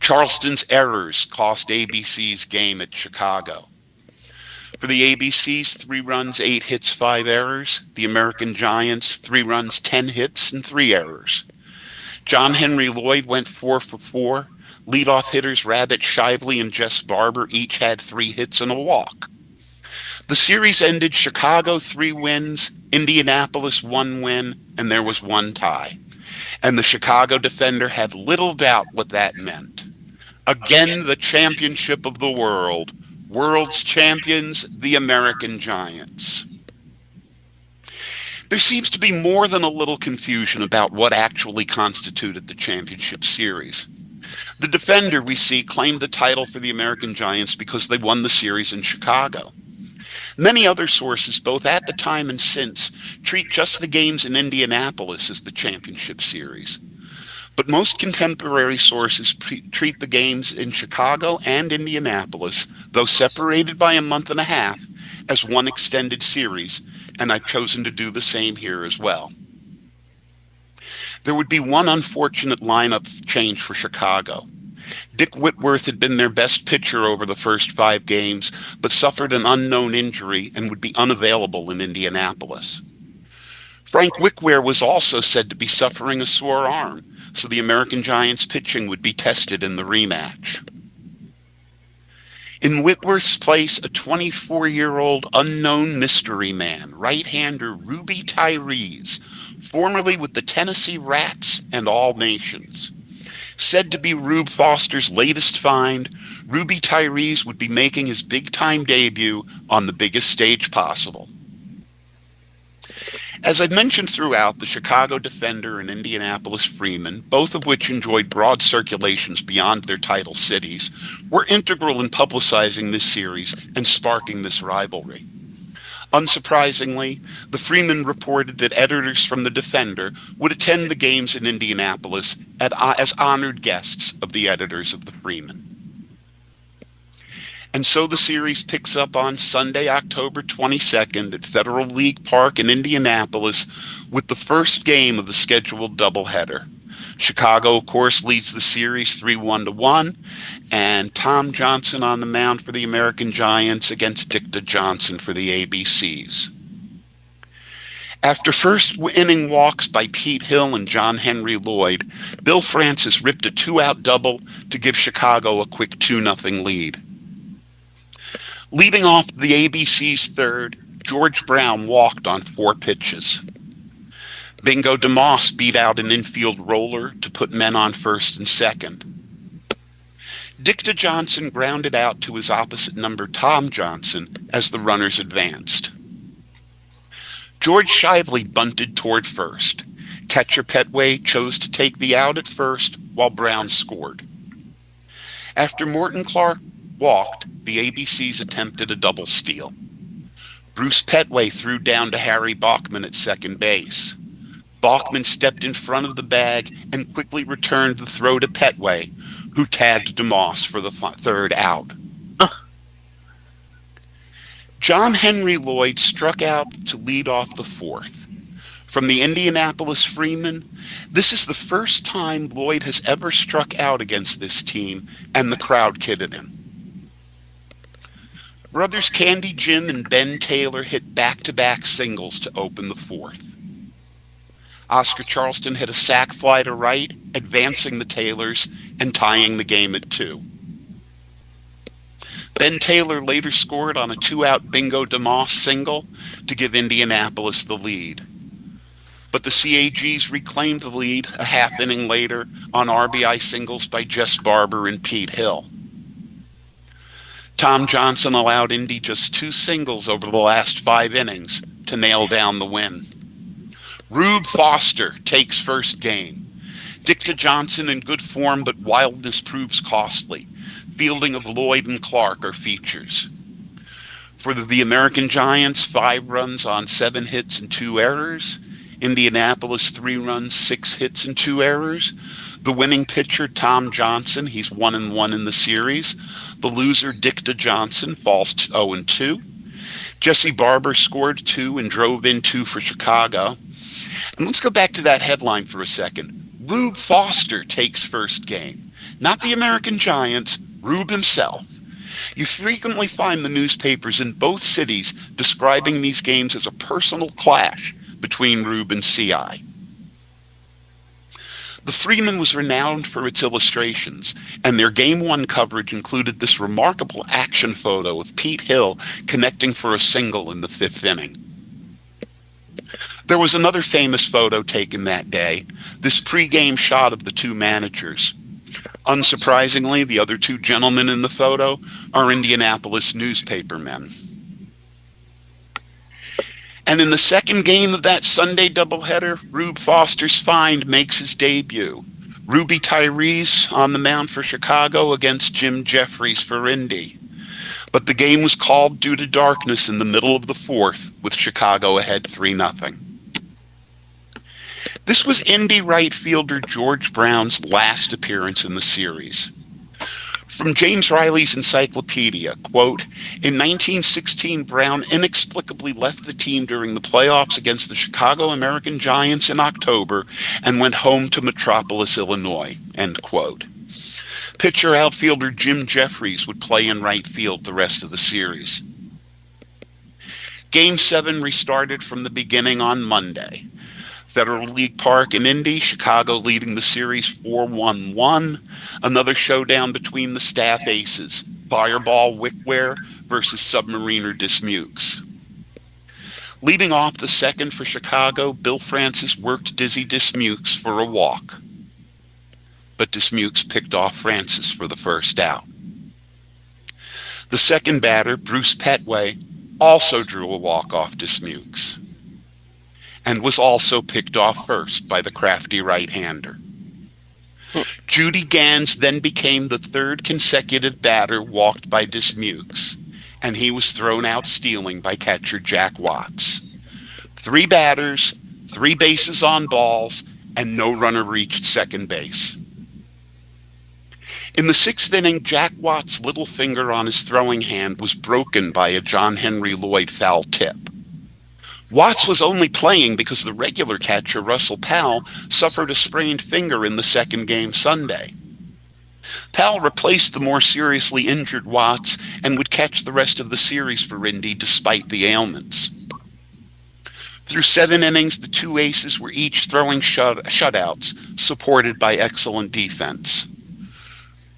Charleston's errors cost ABC's game at Chicago. For the ABCs, 3 runs, 8 hits, 5 errors. The American Giants, 3 runs, 10 hits, and 3 errors. John Henry Lloyd went 4 for 4. Leadoff hitters Rabbit Shively and Jess Barber each had 3 hits and a walk. The series ended Chicago 3 wins, Indianapolis 1 win, and there was 1 tie. And the Chicago defender had little doubt what that meant. Again, the championship of the world. World's champions, the American Giants. There seems to be more than a little confusion about what actually constituted the championship series. The defender, we see, claimed the title for the American Giants because they won the series in Chicago. Many other sources, both at the time and since, treat just the games in Indianapolis as the championship series. But most contemporary sources treat the games in Chicago and Indianapolis, though separated by a month and a half, as one extended series, and I've chosen to do the same here as well. There would be one unfortunate lineup change for Chicago. Dick Whitworth had been their best pitcher over the first 5 games, but suffered an unknown injury and would be unavailable in Indianapolis. Frank Wickware was also said to be suffering a sore arm, so the American Giants pitching would be tested in the rematch. In Whitworth's place, a 24-year-old unknown mystery man, right-hander Ruby Tyrese, formerly with the Tennessee Rats and All Nations. Said to be Rube Foster's latest find, Ruby Tyrese would be making his big-time debut on the biggest stage possible. As I've mentioned throughout, the Chicago Defender and Indianapolis Freeman, both of which enjoyed broad circulations beyond their title cities, were integral in publicizing this series and sparking this rivalry. Unsurprisingly, the Freeman reported that editors from the Defender would attend the games in Indianapolis as honored guests of the editors of the Freeman. And so the series picks up on Sunday, October 22nd at Federal League Park in Indianapolis with the first game of the scheduled doubleheader. Chicago, of course, leads the series 3-1, and Tom Johnson on the mound for the American Giants against Dicta Johnson for the ABCs. After first inning walks by Pete Hill and John Henry Lloyd, Bill Francis ripped a 2-out double to give Chicago a quick 2-0 lead. Leading off the ABC's third, George Brown walked on 4 pitches. Bingo DeMoss beat out an infield roller to put men on first and second. Dicta Johnson grounded out to his opposite number, Tom Johnson, as the runners advanced. George Shively bunted toward first. Catcher Petway chose to take the out at first while Brown scored. After Morton Clark walked, the ABCs attempted a double steal. Bruce Petway threw down to Harry Bachman at second base. Bachman stepped in front of the bag and quickly returned the throw to Petway, who tagged DeMoss for the third out. John Henry Lloyd struck out to lead off the fourth. From the Indianapolis Freeman, this is the first time Lloyd has ever struck out against this team, and the crowd kidded him. Brothers Candy Jim and Ben Taylor hit back-to-back singles to open the fourth. Oscar Charleston hit a sac fly to right, advancing the Taylors and tying the game at 2. Ben Taylor later scored on a 2-out Bingo DeMoss single to give Indianapolis the lead. But the CAGs reclaimed the lead a half inning later on RBI singles by Jess Barber and Pete Hill. Tom Johnson allowed Indy just 2 singles over the last 5 innings to nail down the win. Rube Foster takes first game. Dicta Johnson in good form, but wildness proves costly. Fielding of Lloyd and Clark are features. For the American Giants, 5 runs on 7 hits and 2 errors. Indianapolis, 3 runs, 6 hits and 2 errors. The winning pitcher, Tom Johnson, he's 1-1 in the series. The loser, Dicta Johnson, falls to 0-2. Jesse Barber scored 2 and drove in 2 for Chicago. And let's go back to that headline for a second. Rube Foster takes first game. Not the American Giants, Rube himself. You frequently find the newspapers in both cities describing these games as a personal clash between Rube and CI. The Freeman was renowned for its illustrations, and their Game 1 coverage included this remarkable action photo of Pete Hill connecting for a single in the 5th inning. There was another famous photo taken that day, this pregame shot of the 2 managers. Unsurprisingly, the other 2 gentlemen in the photo are Indianapolis newspapermen. And in the second game of that Sunday doubleheader, Rube Foster's find makes his debut. Ruby Tyrese on the mound for Chicago against Jim Jeffries for Indy. But the game was called due to darkness in the middle of the 4th, with Chicago ahead 3-0. This was Indy right fielder George Brown's last appearance in the series. From James Riley's encyclopedia, quote, in 1916, Brown inexplicably left the team during the playoffs against the Chicago American Giants in October and went home to Metropolis, Illinois, end quote. Pitcher outfielder Jim Jeffries would play in right field the rest of the series. Game 7 restarted from the beginning on Monday. Federal League Park in Indy, Chicago leading the series 4-1-1. Another showdown between the staff aces, Fireball Wickware versus Submariner Dismukes. Leading off the second for Chicago, Bill Francis worked Dizzy Dismukes for a walk. But Dismukes picked off Francis for the first out. The second batter, Bruce Petway, also drew a walk off Dismukes, and was also picked off first by the crafty right-hander. Judy Gans then became the 3rd consecutive batter walked by Dismukes, and he was thrown out stealing by catcher Jack Watts. 3 batters, 3 bases on balls, and no runner reached second base. In the 6th inning, Jack Watts' little finger on his throwing hand was broken by a John Henry Lloyd foul tip. Watts was only playing because the regular catcher, Russell Powell, suffered a sprained finger in the second game Sunday. Powell replaced the more seriously injured Watts and would catch the rest of the series for Indy despite the ailments. Through 7 innings, the 2 aces were each throwing shutouts, supported by excellent defense.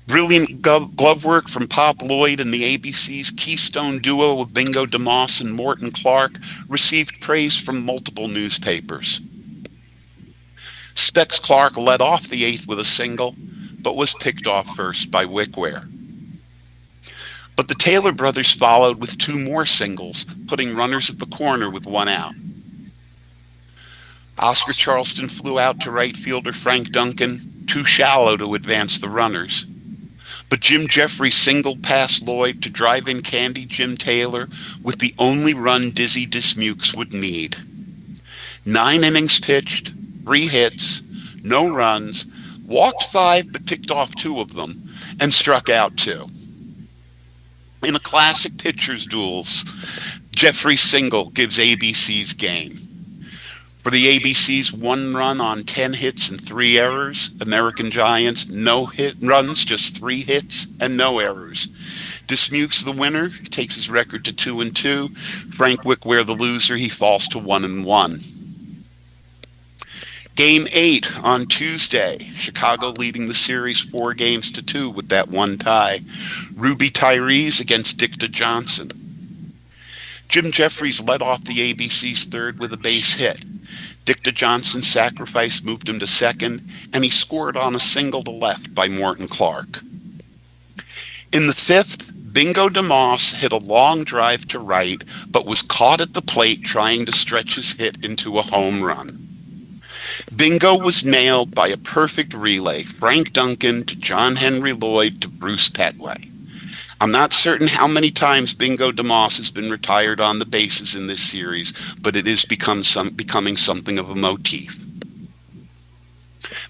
Brilliant glove work from Pop Lloyd and the ABC's keystone duo of Bingo DeMoss and Morton Clark received praise from multiple newspapers. Specs Clark led off the 8th with a single, but was picked off first by Wickware. But the Taylor brothers followed with 2 more singles, putting runners at the corner with 1 out. Oscar Charleston flew out to right fielder Frank Duncan, too shallow to advance the runners. But Jim Jeffries singled past Lloyd to drive in Candy Jim Taylor with the only run Dizzy Dismukes would need. 9 innings pitched, 3 hits, no runs, walked 5 but picked off 2 of them, and struck out 2. In a classic pitcher's duels, Jeffries' single gives ABC's game. For the ABC's 1 run on 10 hits and 3 errors, American Giants no hit runs, just 3 hits and no errors. Dismukes the winner, takes his record to 2-2. Frank Wickware the loser, he falls to 1-1. Game 8 on Tuesday. Chicago leading the series 4-2 with that one tie. Ruby Tyrese against Dicta Johnson. Jim Jeffries led off the ABC's third with a base hit. Dicta Johnson's sacrifice moved him to second, and he scored on a single to left by Morton Clark. In the fifth, Bingo DeMoss hit a long drive to right, but was caught at the plate trying to stretch his hit into a home run. Bingo was nailed by a perfect relay, Frank Duncan to John Henry Lloyd to Bruce Petway. I'm not certain how many times Bingo DeMoss has been retired on the bases in this series, but it is becoming something of a motif.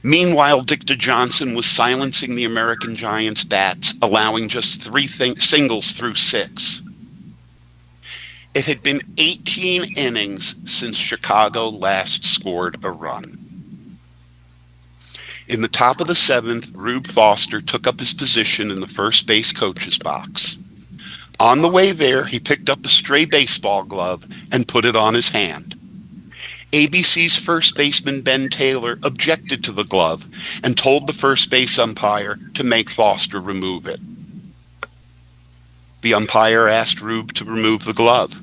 Meanwhile, Dicta Johnson was silencing the American Giants' bats, allowing just 3 singles through 6. It had been 18 innings since Chicago last scored a run. In the top of the 7th, Rube Foster took up his position in the first base coach's box. On the way there, he picked up a stray baseball glove and put it on his hand. ABC's first baseman Ben Taylor objected to the glove and told the first base umpire to make Foster remove it. The umpire asked Rube to remove the glove.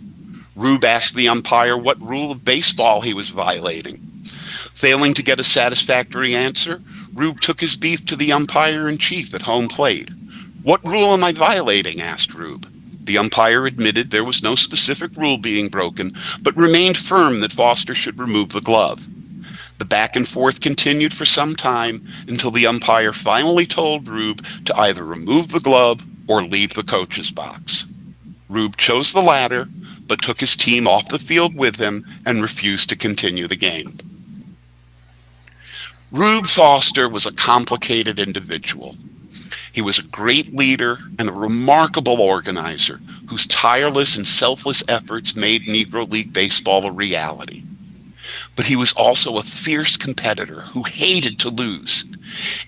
Rube asked the umpire what rule of baseball he was violating. Failing to get a satisfactory answer, Rube took his beef to the umpire-in-chief at home plate. "What rule am I violating?" asked Rube. The umpire admitted there was no specific rule being broken, but remained firm that Foster should remove the glove. The back and forth continued for some time until the umpire finally told Rube to either remove the glove or leave the coach's box. Rube chose the latter, but took his team off the field with him and refused to continue the game. Rube Foster was a complicated individual. He was a great leader and a remarkable organizer whose tireless and selfless efforts made Negro League baseball a reality. But he was also a fierce competitor who hated to lose,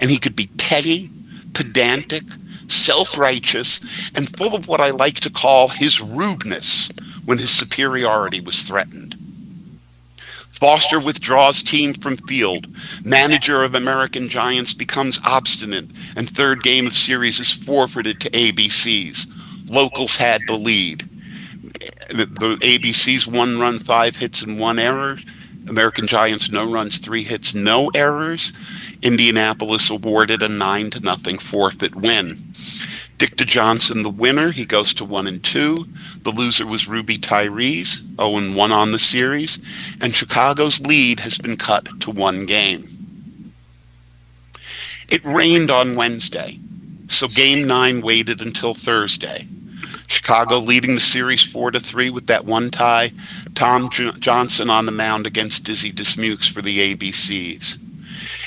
and he could be petty, pedantic, self-righteous, and full of what I like to call his rudeness when his superiority was threatened. Foster withdraws team from field. Manager of American Giants becomes obstinate, and third game of series is forfeited to ABC's. Locals had the lead. The ABC's 1 run, 5 hits, and 1 error. American Giants no runs, 3 hits, no errors. Indianapolis awarded a 9-0 forfeit win. Dicta Johnson, the winner, he goes to 1-2. The loser was Ruby Tyrese, 0-1 on the series, and Chicago's lead has been cut to 1 game. It rained on Wednesday, so Game 9 waited until Thursday. Chicago leading the series 4-3 with that one tie. Tom Johnson on the mound against Dizzy Dismukes for the ABCs.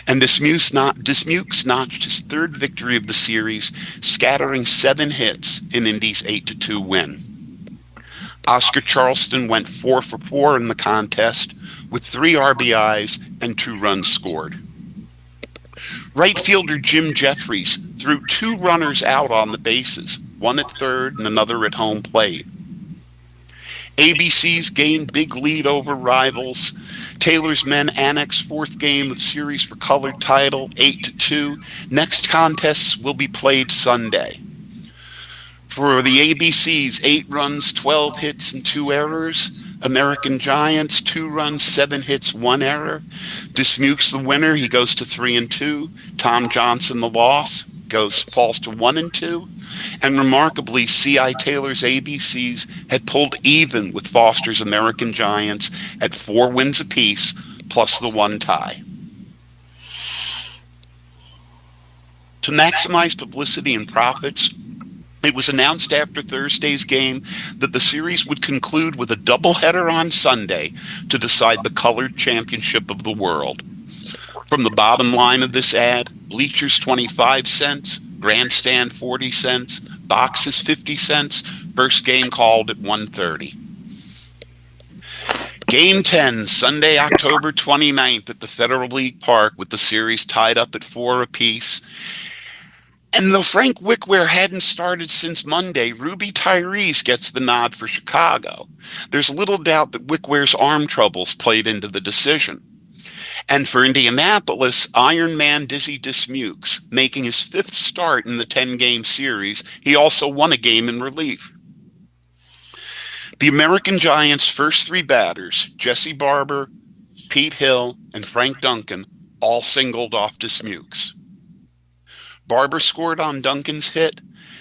And Dismukes notched his 3rd victory of the series, scattering 7 hits in Indy's 8-2 win. Oscar Charleston went 4 for 4 in the contest with 3 RBIs and 2 runs scored. Right fielder Jim Jeffries threw 2 runners out on the bases, one at third and another at home plate. ABC's gained big lead over rivals. Taylor's men annex 4th game of series for colored title, 8-2. Next contests will be played Sunday. For the ABC's, 8 runs, 12 hits, and 2 errors. American Giants, 2 runs, 7 hits, 1 error. Dismukes the winner, he goes to 3-2. Tom Johnson, the loss, falls to 1-2. And remarkably, C.I. Taylor's ABCs had pulled even with Foster's American Giants at 4 wins apiece, plus the 1 tie. To maximize publicity and profits, it was announced after Thursday's game that the series would conclude with a doubleheader on Sunday to decide the colored championship of the world. From the bottom line of this ad, bleachers 25 cents, grandstand 40 cents, boxes 50 cents, first game called at 1:30. Game 10, Sunday, October 29th at the Federal League Park with the series tied up at 4 apiece. And though Frank Wickware hadn't started since Monday, Ruby Tyrese gets the nod for Chicago. There's little doubt that Wickware's arm troubles played into the decision. And for Indianapolis, Iron Man Dizzy Dismukes, making his fifth start in the 10-game series, he also won a game in relief. The American Giants' first three batters, Jesse Barber, Pete Hill, and Frank Duncan, all singled off Dismukes. Barber scored on Duncan's hit.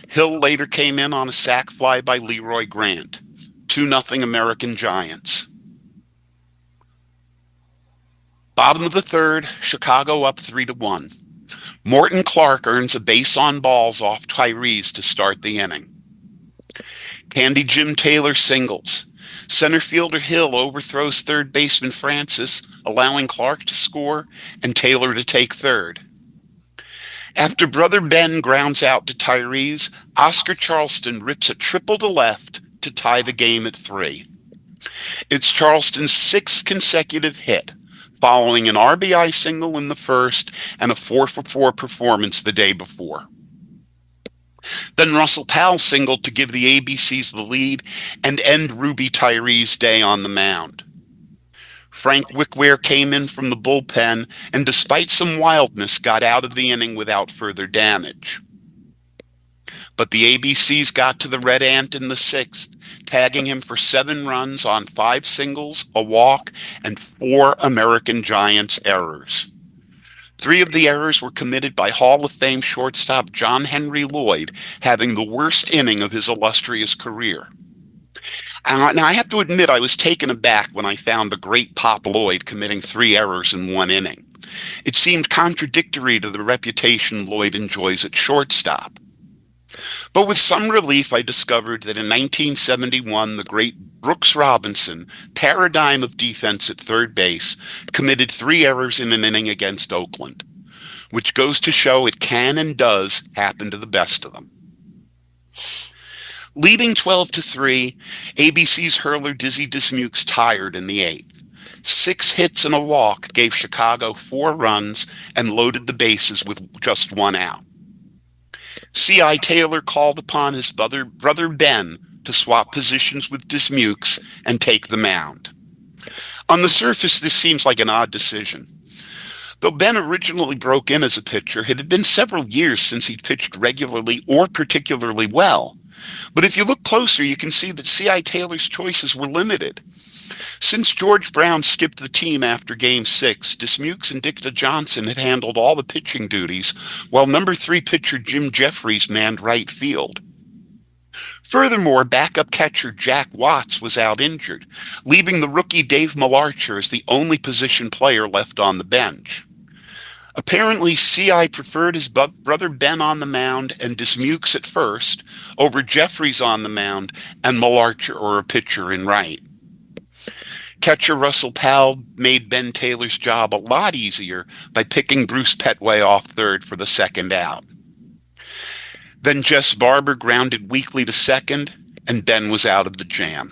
Hill later came in on a sac fly by Leroy Grant. 2-0 American Giants. Bottom of the third, Chicago up 3-1. Morton Clark earns a base on balls off Tyrese to start the inning. Candy Jim Taylor singles. Center fielder Hill overthrows third baseman Francis, allowing Clark to score and Taylor to take third. After brother Ben grounds out to Tyrese, Oscar Charleston rips a triple to left to tie the game at 3. It's Charleston's sixth consecutive hit, following an RBI single in the first and a 4-for-4 performance the day before. Then Russell Powell singled to give the ABCs the lead and end Ruby Tyrese's day on the mound. Frank Wickware came in from the bullpen and, despite some wildness, got out of the inning without further damage. But the ABCs got to the Red Ant in the sixth, tagging him for 7 runs on 5 singles, a walk, and 4 American Giants errors. 3 of the errors were committed by Hall of Fame shortstop John Henry Lloyd, having the worst inning of his illustrious career. Now, I have to admit, I was taken aback when I found the great Pop Lloyd committing 3 errors in 1 inning. It seemed contradictory to the reputation Lloyd enjoys at shortstop. But with some relief, I discovered that in 1971, the great Brooks Robinson, paradigm of defense at third base, committed 3 errors in an inning against Oakland, which goes to show it can and does happen to the best of them. Leading 12-3, ABC's hurler Dizzy Dismukes tired in the 8th. 6 hits and a walk gave Chicago 4 runs and loaded the bases with just 1 out. C.I. Taylor called upon his brother Ben to swap positions with Dismukes and take the mound. On the surface, this seems like an odd decision. Though Ben originally broke in as a pitcher, it had been several years since he'd pitched regularly or particularly well. But if you look closer, you can see that C.I. Taylor's choices were limited. Since George Brown skipped the team after Game 6, Dismukes and Dicta Johnson had handled all the pitching duties, while number 3 pitcher Jim Jeffries manned right field. Furthermore, backup catcher Jack Watts was out injured, leaving the rookie Dave Malarcher as the only position player left on the bench. Apparently, C.I. preferred his brother Ben on the mound and Dismukes at first over Jeffries on the mound and Malarcher or a pitcher in right. Catcher Russell Powell made Ben Taylor's job a lot easier by picking Bruce Petway off third for the second out. Then Jess Barber grounded weakly to second, and Ben was out of the jam.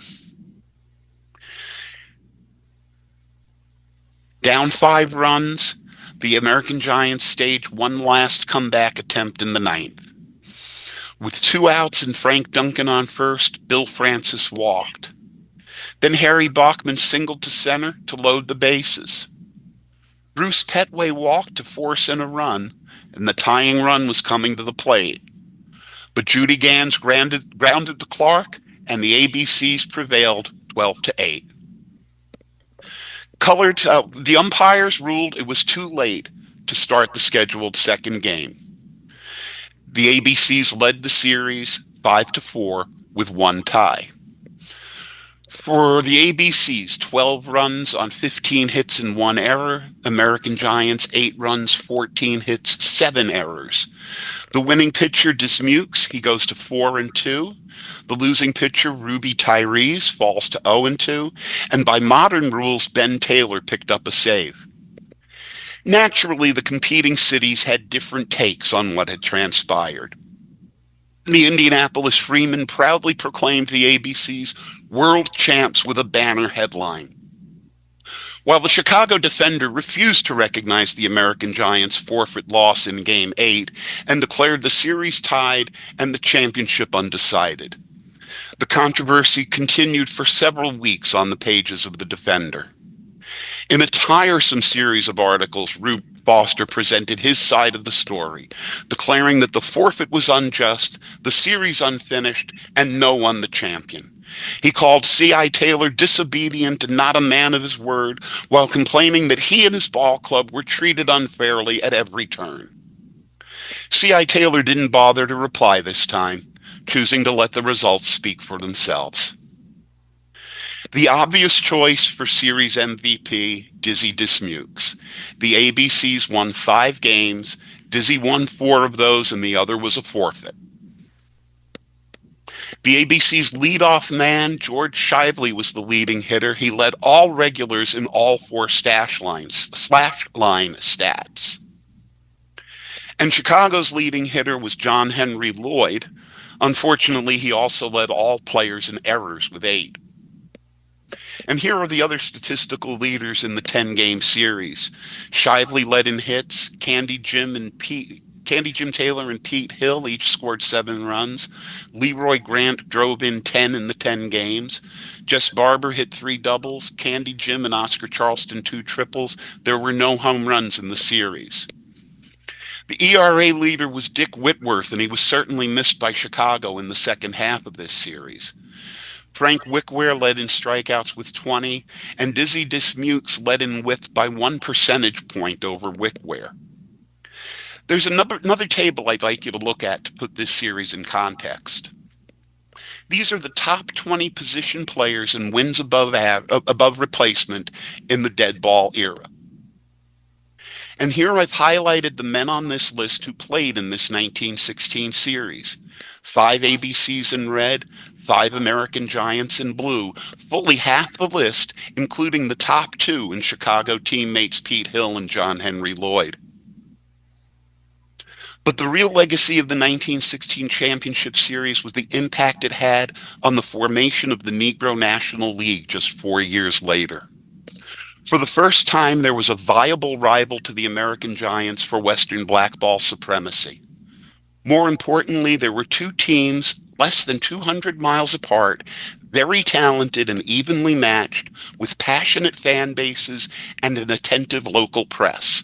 Down 5 runs, the American Giants staged one last comeback attempt in the 9th. With 2 outs and Frank Duncan on first, Bill Francis walked. Then Harry Bachman singled to center to load the bases. Bruce Petway walked to force in a run, and the tying run was coming to the plate. But Judy Gans grounded to Clark, and the ABCs prevailed 12-8. The umpires ruled it was too late to start the scheduled second game. The ABCs led the series 5-4 with 1 tie. For the ABCs, 12 runs on 15 hits and 1 error. American Giants, 8 runs, 14 hits, 7 errors. The winning pitcher, Dismukes, he goes to 4-2. The losing pitcher, Ruby Tyrese, falls to 0-2. And by modern rules, Ben Taylor picked up a save. Naturally, the competing cities had different takes on what had transpired. The Indianapolis Freeman proudly proclaimed the ABC's world champs with a banner headline. While the Chicago Defender refused to recognize the American Giants' forfeit loss in Game 8 and declared the series tied and the championship undecided. The controversy continued for several weeks on the pages of the Defender. In a tiresome series of articles, Rube Foster presented his side of the story, declaring that the forfeit was unjust, the series unfinished, and no one the champion. He called C.I. Taylor disobedient and not a man of his word, while complaining that he and his ball club were treated unfairly at every turn. C.I. Taylor didn't bother to reply this time, choosing to let the results speak for themselves. The obvious choice for series MVP, Dizzy Dismukes. The ABCs won 5 games. Dizzy won 4 of those, and the other was a forfeit. The ABC's leadoff man, George Shively, was the leading hitter. He led all regulars in all 4 slash line stats. And Chicago's leading hitter was John Henry Lloyd. Unfortunately, he also led all players in errors with 8. And here are the other statistical leaders in the 10-game series. Shively led in hits. Candy Jim Taylor and Pete Hill each scored 7 runs. Leroy Grant drove in 10 in the 10 games. Jess Barber hit 3 doubles. Candy Jim and Oscar Charleston 2 triples. There were no home runs in the series. The ERA leader was Dick Whitworth, and he was certainly missed by Chicago in the second half of this series. Frank Wickware led in strikeouts with 20, and Dizzy Dismukes led in whip by 1 percentage point over Wickware. There's another table I'd like you to look at to put this series in context. These are the top 20 position players and wins above replacement in the dead ball era. And here I've highlighted the men on this list who played in this 1916 series. 5 ABCs in red, 5 American Giants in blue, fully half the list, including the top 2 in Chicago teammates Pete Hill and John Henry Lloyd. But the real legacy of the 1916 championship series was the impact it had on the formation of the Negro National League just 4 years later. For the first time, there was a viable rival to the American Giants for Western blackball supremacy. More importantly, there were 2 teams less than 200 miles apart, very talented and evenly matched, with passionate fan bases and an attentive local press.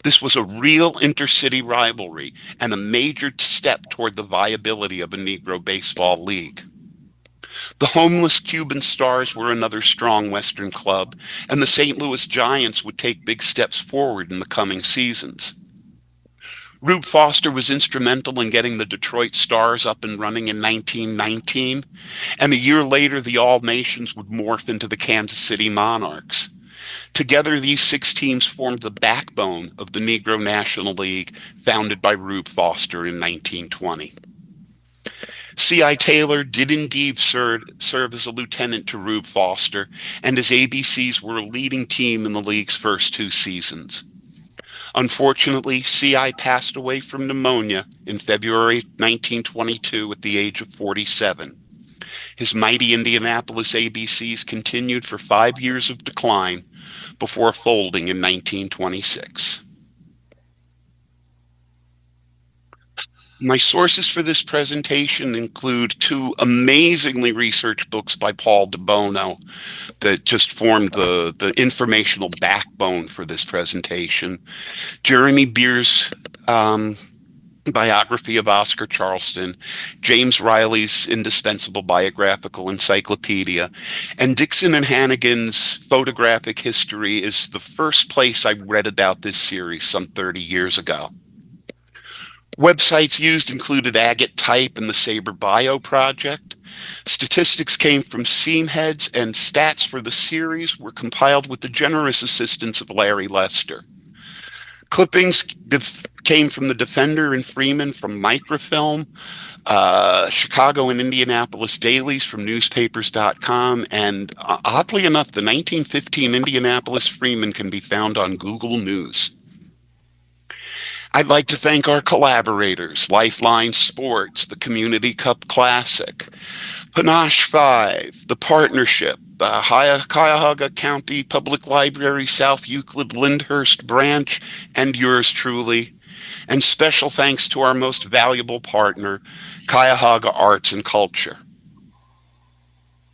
This was a real intercity rivalry and a major step toward the viability of a Negro baseball league. The homeless Cuban Stars were another strong Western club, and the St. Louis Giants would take big steps forward in the coming seasons. Rube Foster was instrumental in getting the Detroit Stars up and running in 1919, and a year later the All Nations would morph into the Kansas City Monarchs. Together, these 6 teams formed the backbone of the Negro National League, founded by Rube Foster in 1920. C.I. Taylor did indeed serve as a lieutenant to Rube Foster, and his ABCs were a leading team in the league's first 2 seasons. Unfortunately, C.I. passed away from pneumonia in February 1922 at the age of 47. His mighty Indianapolis ABCs continued for 5 years of decline before folding in 1926. My sources for this presentation include 2 amazingly researched books by Paul DeBono that just formed the informational backbone for this presentation. Jeremy Beer's biography of Oscar Charleston, James Riley's indispensable biographical encyclopedia, and Dixon and Hannigan's photographic history is the first place I read about this series some 30 years ago. Websites used included Agate Type and the Sabre Bio Project. Statistics came from Seamheads, and stats for the series were compiled with the generous assistance of Larry Lester. Clippings came from the Defender and Freeman from Microfilm, Chicago and Indianapolis dailies from newspapers.com, and oddly enough, the 1915 Indianapolis Freeman can be found on Google News. I'd like to thank our collaborators, Lifeline Sports, the Community Cup Classic, Panache 5, the partnership, Cuyahoga County Public Library, South Euclid Lyndhurst Branch, and yours truly. And special thanks to our most valuable partner, Cuyahoga Arts and Culture.